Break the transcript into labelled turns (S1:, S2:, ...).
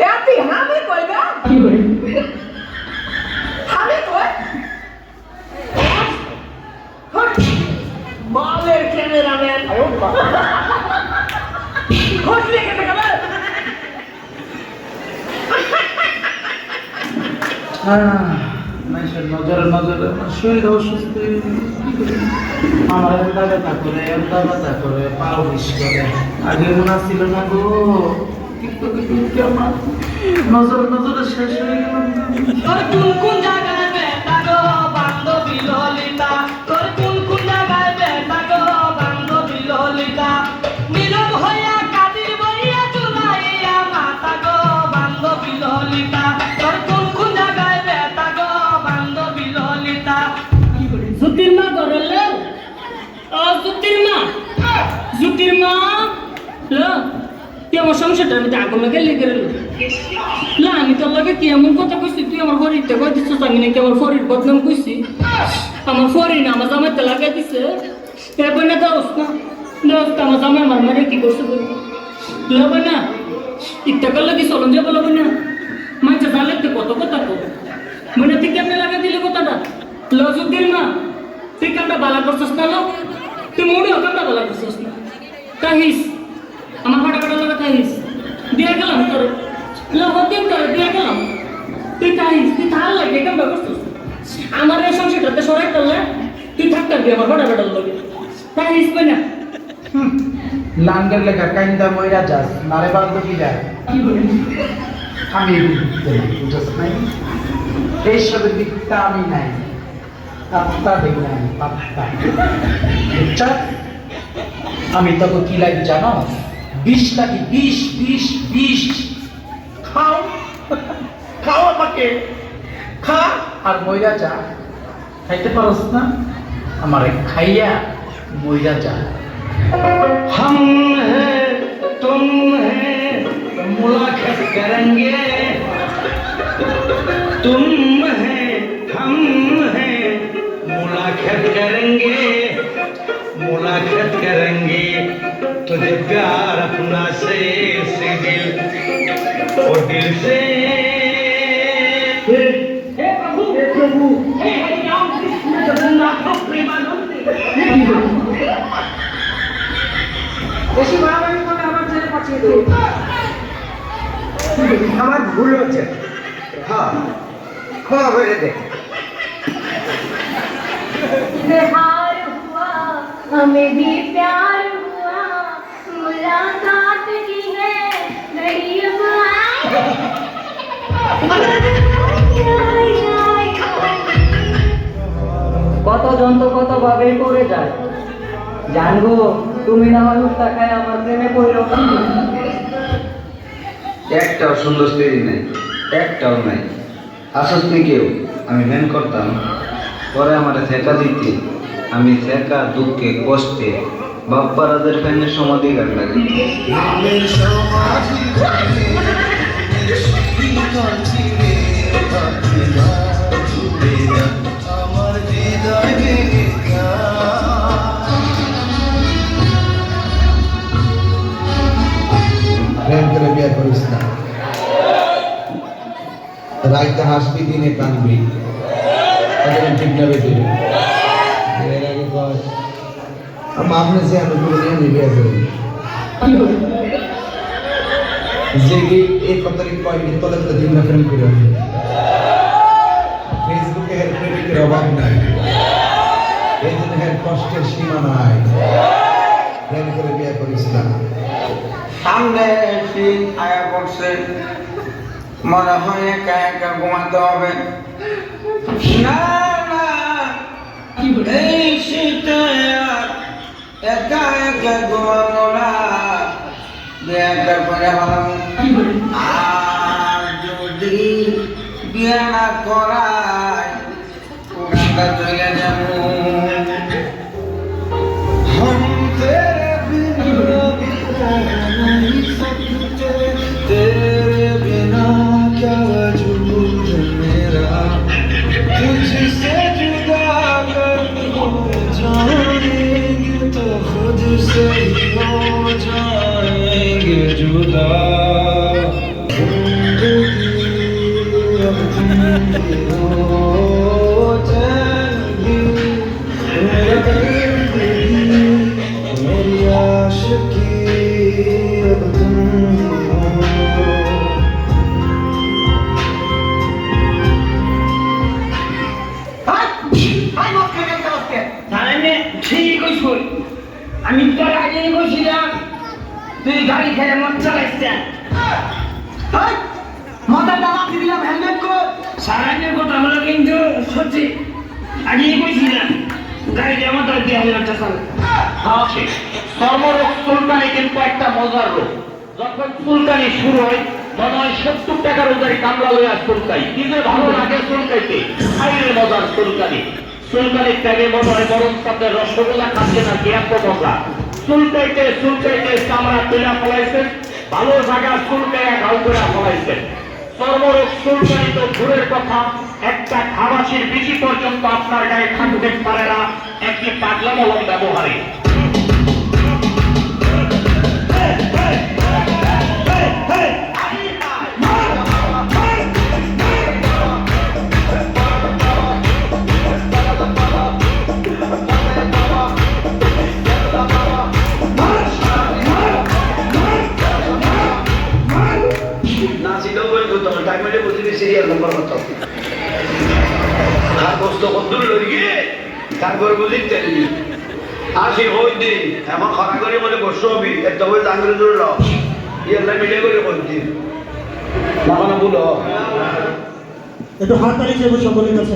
S1: এতি হামে কই না
S2: কি করে
S1: হামে কই বালের ক্যামেরাম্যান হটলে কেটে গেল
S3: মানুষের নজরে নজরে আমার শরীর অসুস্থ আমার এন্দা ব্যথা করে পাও বিষ করে আগে মনে ছিল না গো কিন্তু আমার নজরে নজরে শেষ হয়ে গেল
S2: তোর কোন জায়গায় বেটা গো বান্ধবী ললিতা তোর কোন জায়গায় বেটা গো বান্ধবী ললিতা নীরব হইয়া কাদির বইয়া চুলাইয়া মাতা গো বান্ধবী ললিতা তোর কোন জায়গায় বেটা গো বান্ধবী ললিতা জুতির মা গরলে ও জুতির মা লো তুই আমার সংসারটা আমি আগুন লাগে লেগে রইল না আমি তোর লাগে কি এমন কথা কইছি তুই আমার ফরিদতে কই দিছিস আমি নাকি আমার ফরিদ বদনাম কইছি আমার ফরি না আমার জামাইতে লাগাই দিছে এরপর না দোস আমার জামাই আমার মারে কি করছে লবে না ইত্যা করলে কি চলন যাবো লবে না মাইটা জানলে কত কথা কো মনে থেকে কেমনে লাগাই দিলে কথাটা লজুদ্দিন মা তুই কামটা বালা করছিস না লো তুই মনেও কামটা বালা করছিস না কাহিস আমার ফাটা লাগা কাহিস দিয়ে গেলাম তোর লহদিন করে দিয়ে গেলাম তুই কাহিস তুই থাল লাগে কামটা করছিস আমার এই সংসারটাতে সরাই করলে তুই থাকবি আমার ফাটা লাগে কাহিস কই না
S3: লাঙ্গের লেখা কাইন্দা মইরা যাস নারে বান্ধবী যায়
S2: কি বলি
S3: আমি বুঝছ নাই এইসবের দিকটা আমি নাই পাত্তা দেব না পাত্তা বুঝছ আমি তোকে কি লাগে জানো 20 লাগে 20 খাও খাও আমাকে খা আর মইরা যা খাইতে পারস না আমারে খাইয়া মইরা যা
S2: हम हैं तुम हैं मुलाकात करेंगे तुम हैं हम हैं मुलाकात करेंगे तुझे प्यार अपना से दिल और दिल से हे प्रभु हे राम कृष्ण जगन्नाथ प्रेमानंद
S1: বেশি বাড়াবাড়ি করলে আমার ছেলে পাঠিয়ে দেবো
S4: আমার ভুল হচ্ছে হ্যাঁ ক্ষমা করে দে
S5: हार हुआ हमें भी प्यार हुआ मुलाकात की है नहीं अब
S2: কতজন তো কত ভাবে পড়ে যায় জানবো তুমি না হয় টাকায় আমার প্রেমে পড়লো
S4: একটাও সুন্দর স্ত্রী নেই একটাও নাই আসস নি কেউ আমি ভ্যান করতাম পরে আমার ছেঁকা দিতে আমি ছেঁকা দুঃখে কষ্টে বাপ্পারাদের ফ্যানের সমাধি গান লাগে
S6: প্রেম করে বিয়ে করিস না রাইতে হাসবি দিনে কানবি ঠিক না বেশি এর আগে কয় আপনি সে আমি করে নিয়ে আমি বিয়ে করি যে এই কথাটি কয় তলে তলে দিন প্রেম করে ফেসবুকে হের প্রেমিকের অভাব নাই এই জন্য হের কষ্টের সীমা নাই প্রেম করে বিয়ে করিস না
S4: সামনে শীত আয়া পড়ছে মনে হয় একা একা ঘুমাতে হবে না না এই শীতে আর একা একা ঘুমাবো না বিয়ে একটা করে ভালো আর যদি বিয়ে না করায় ওখানটা চলে যাবো हम तेरे बिना नहीं सकते तेरे बिना क्या वजूद मेरा तुझसे जुदा अगर हो जाएंगे तो खुद से ही हो जाएंगे जुदा
S6: चैन भी मेरा दर्द भी मेरी आशिकी अब तुम हो।
S3: তাহলে ঠিক কইছ আমি তোর আগে কইছিলাম তুই গাড়ি খেলে মদ চালাইছিস মদের দাম দিলাম হেলমেট কর সারাইনের কথা আমরা কিন্তু সত্যি আগে কইছিলাম গাড়ি দিয়ে মদ দিয়ে হেলমেটটা চালা হ্যাঁ ঠিক চর্মরোগ চুলকানি কিন্তু একটা মজার রোগ যখন চুলকানি শুরু হয় মনে হয় 70 টাকার উজারি কামলা লইয়া চুলকাই কি যে ভালো লাগে চুলকাইতে খাইলে মজার চুলকানি চুলকানির ত্যাগে মনে হয় বরং তাদের রসগোল্লা খাচ্ছে না কি এত মজা চুলকাইতে চামড়া তুলে ফলাইছেন ভালো জায়গা চুলকাইয়া ঘাউ করে ফলাইছেন চর্মরোগ চুলকানি তো দূরের কথা একটা খাবাসির বিচি পর্যন্ত আপনার গায়ে থাকতে পারে না একটি পাগলা মলম ব্যবহারে
S6: সিরিয়াল নম্বর কত আর বস্তু কদ্দুর লই গিয়ে তারপর বুঝিতে আসি হই দি এমন খরা করে বলে বসো হবি একটা হয়ে জাঙ্গলে জুড়ে ল ইয়াল্লা মিলে করে বলছি না বলো
S7: একটু হাত তালি চাইবো সকলের কাছে।